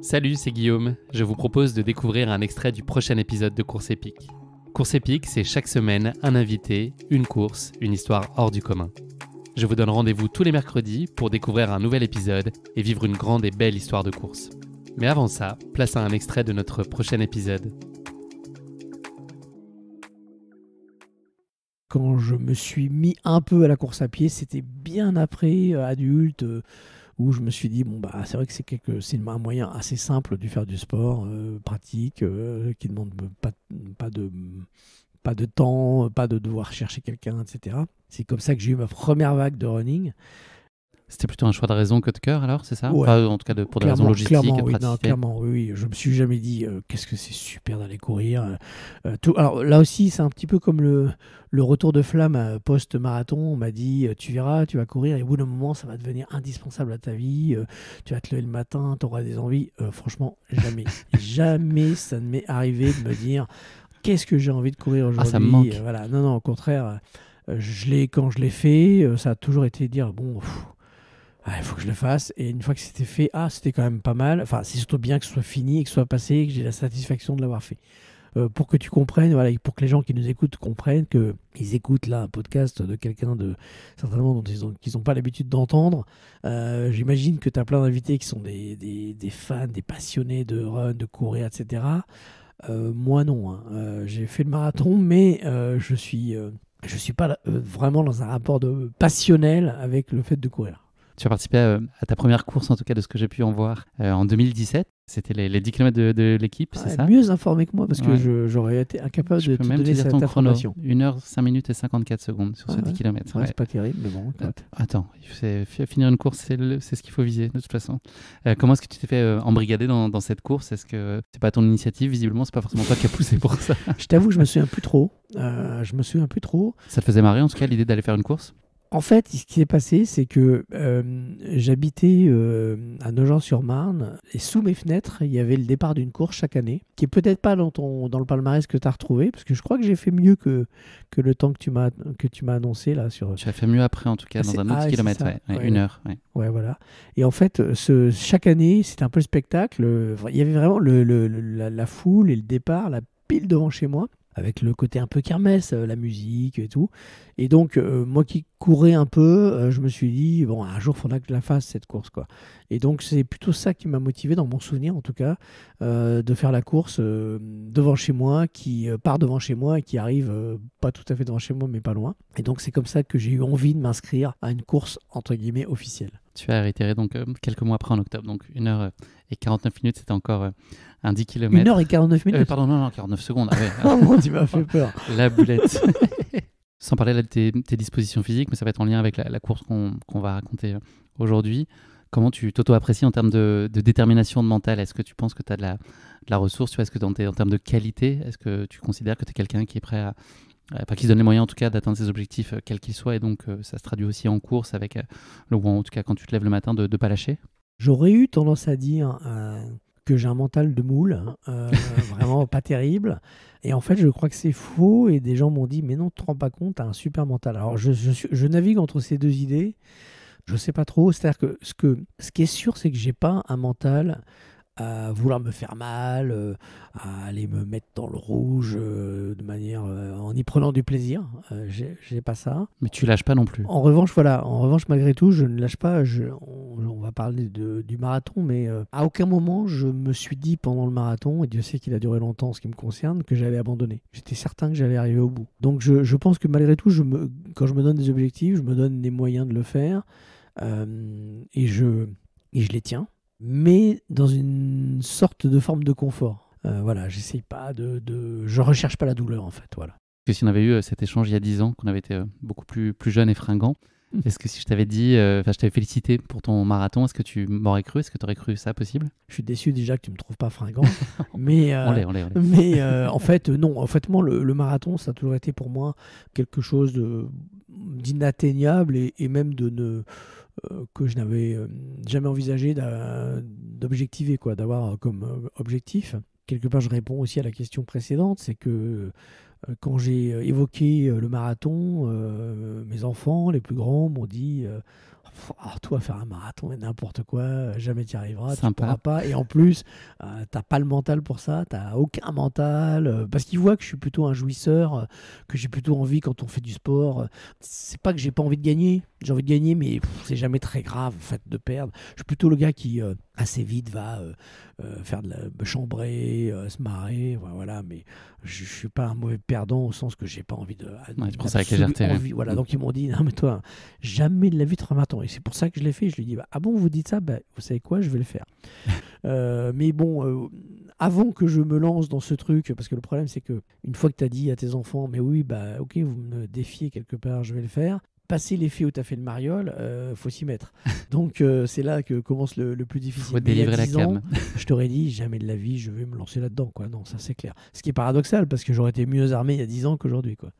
Salut, c'est Guillaume. Je vous propose de découvrir un extrait du prochain épisode de Course épique. Course épique, c'est chaque semaine un invité, une course, une histoire hors du commun. Je vous donne rendez-vous tous les mercredis pour découvrir un nouvel épisode et vivre une grande et belle histoire de course. Mais avant ça, place à un extrait de notre prochain épisode. Quand je me suis mis un peu à la course à pied, c'était bien après, adulte, où je me suis dit, c'est vrai que c'est un moyen assez simple de faire du sport, pratique, qui ne demande pas de temps, pas de devoir chercher quelqu'un, etc. C'est comme ça que j'ai eu ma première vague de running. C'était plutôt un choix de raison que de cœur alors, c'est ça? Ouais. Enfin, en tout cas pour des raisons logistiques et de Oui, praticité. clairement, oui. Je me suis jamais dit qu'est-ce que c'est super d'aller courir. Alors là aussi, c'est un petit peu comme le retour de flamme post-marathon. On m'a dit tu verras, tu vas courir et au bout d'un moment, ça va devenir indispensable à ta vie. Tu vas te lever le matin, tu auras des envies. Franchement, jamais. Jamais ça ne m'est arrivé de me dire qu'est-ce que j'ai envie de courir aujourd'hui. Ça me manque. Voilà. Non, au contraire, quand je l'ai fait, ça a toujours été dire bon. Il faut que je le fasse. Et une fois que c'était fait, c'était quand même pas mal. Enfin, c'est surtout bien que ce soit fini et que ce soit passé et que j'ai la satisfaction de l'avoir fait. Pour que tu comprennes, voilà, et pour que les gens qui nous écoutent comprennent qu'ils écoutent là un podcast de quelqu'un certainement dont qu'ils n'ont pas l'habitude d'entendre. J'imagine que tu as plein d'invités qui sont des fans, des passionnés de run, de courir, etc. Moi non. J'ai fait le marathon, mais je suis pas vraiment dans un rapport passionnel avec le fait de courir. Tu as participé à ta première course, en tout cas de ce que j'ai pu en voir, en 2017. C'était les 10 km de l'équipe, c'est ça? Mieux informé que moi, parce que j'aurais été incapable de te donner cette information. 1h, 5 minutes et 54 secondes sur ce 10 km. Ouais. C'est pas terrible, mais bon. Attends, finir une course, c'est ce qu'il faut viser, de toute façon. Comment est-ce que tu t'es fait embrigader dans cette course? Est-ce que c'est pas ton initiative? Visiblement, c'est pas forcément toi qui as poussé pour ça. Je t'avoue, je me souviens plus trop. Ça te faisait marrer, en tout cas, l'idée d'aller faire une course? En fait, ce qui s'est passé, c'est que j'habitais à Nogent-sur-Marne et sous mes fenêtres, il y avait le départ d'une course chaque année, qui est peut-être pas dans le palmarès que tu as retrouvé, parce que je crois que j'ai fait mieux que le temps que tu m'as annoncé là sur. Tu as fait mieux après, en tout cas, dans un autre kilomètre, une heure. Ouais, voilà. Et en fait, chaque année, c'était un peu le spectacle. Il y avait vraiment la foule et le départ, la pile devant chez moi, avec le côté un peu kermesse, la musique et tout. Et donc, moi qui courais un peu, je me suis dit, bon, un jour, il faudra que je la fasse, cette course, quoi. Et donc, c'est plutôt ça qui m'a motivé, dans mon souvenir, en tout cas, de faire la course devant chez moi, qui part devant chez moi et qui arrive pas tout à fait devant chez moi, mais pas loin. Et donc, c'est comme ça que j'ai eu envie de m'inscrire à une course, entre guillemets, officielle. Tu as réitéré donc quelques mois après, en octobre, donc 1h49 minutes, c'était encore un 10 km. 1h49 minutes Pardon, non, 49 secondes. Ah ouais. Oh, tu m'as fait peur. La boulette. Sans parler là de tes dispositions physiques, mais ça va être en lien avec la course qu'on va raconter aujourd'hui. Comment tu t'auto-apprécies en termes de détermination de mental? Est-ce que tu penses que tu as de la ressource? Est-ce que en termes de qualité, est-ce que tu considères que tu es quelqu'un qui est prêt qui se donne les moyens en tout cas d'atteindre ses objectifs quels qu'ils soient, et donc ça se traduit aussi en course avec ou en tout cas quand tu te lèves le matin de ne pas lâcher? J'aurais eu tendance à dire que j'ai un mental de moule, vraiment pas terrible. Et en fait, je crois que c'est faux. Et des gens m'ont dit, mais non, tu te rends pas compte, tu as un super mental. Alors, je navigue entre ces deux idées. Je sais pas trop. C'est-à-dire que ce qui est sûr, c'est que j'ai pas un mental à vouloir me faire mal, à aller me mettre dans le rouge de manière en y prenant du plaisir. J'ai pas ça. Mais tu lâches pas non plus. En revanche, malgré tout, je ne lâche pas. On va parler du marathon, mais à aucun moment je me suis dit pendant le marathon, et Dieu sait qu'il a duré longtemps en ce qui me concerne, que j'allais abandonner. J'étais certain que j'allais arriver au bout. Donc je pense que malgré tout, quand je me donne des objectifs, je me donne les moyens de le faire, et je les tiens, mais dans une sorte de forme de confort. Voilà, j'essaye pas je recherche pas la douleur en fait, voilà. Que si on avait eu cet échange il y a 10 ans, qu'on avait été beaucoup plus jeune et fringant, est-ce que si je t'avais dit, je t'avais félicité pour ton marathon, est-ce que tu m'aurais cru? Est-ce que tu aurais cru ça possible? Je suis déçu déjà que tu me trouves pas fringant, mais on l'est. Mais en fait non, en fait moi le marathon ça a toujours été pour moi quelque chose d'inatteignable et même que je n'avais jamais envisagé d'objectiver, quoi, d'avoir comme objectif. Quelque part, je réponds aussi à la question précédente, c'est que quand j'ai évoqué le marathon, mes enfants, les plus grands, m'ont dit toi, faire un marathon et n'importe quoi, jamais tu y arriveras, tu Sympa. pourras pas. Et en plus, t'as pas le mental pour ça, t'as aucun mental. Parce qu'ils voient que je suis plutôt un jouisseur, que j'ai plutôt envie quand on fait du sport. C'est pas que j'ai pas envie de gagner, j'ai envie de gagner, mais c'est jamais très grave en fait de perdre. Je suis plutôt le gars qui assez vite va faire de me chambrer, se marrer, voilà. Mais je suis pas un mauvais perdant au sens que j'ai pas envie de. Ouais, tu prends ça avec légèreté. Envie, voilà. Donc ils m'ont dit non mais toi, jamais de la vie tu feras un marathon. Et c'est pour ça que je l'ai fait. Je lui ai dit ah bon, vous dites ça, vous savez quoi, je vais le faire. Mais bon, avant que je me lance dans ce truc, parce que le problème c'est que une fois que tu as dit à tes enfants mais oui ok, vous me défiez quelque part, je vais le faire. Passer l'effet où tu as fait le mariole, faut s'y mettre. Donc c'est là que commence le plus difficile. Faut délivrer la cam. Je t'aurais dit jamais de la vie je vais me lancer là-dedans, quoi. Non, ça c'est clair. Ce qui est paradoxal parce que j'aurais été mieux armé il y a 10 ans qu'aujourd'hui, quoi.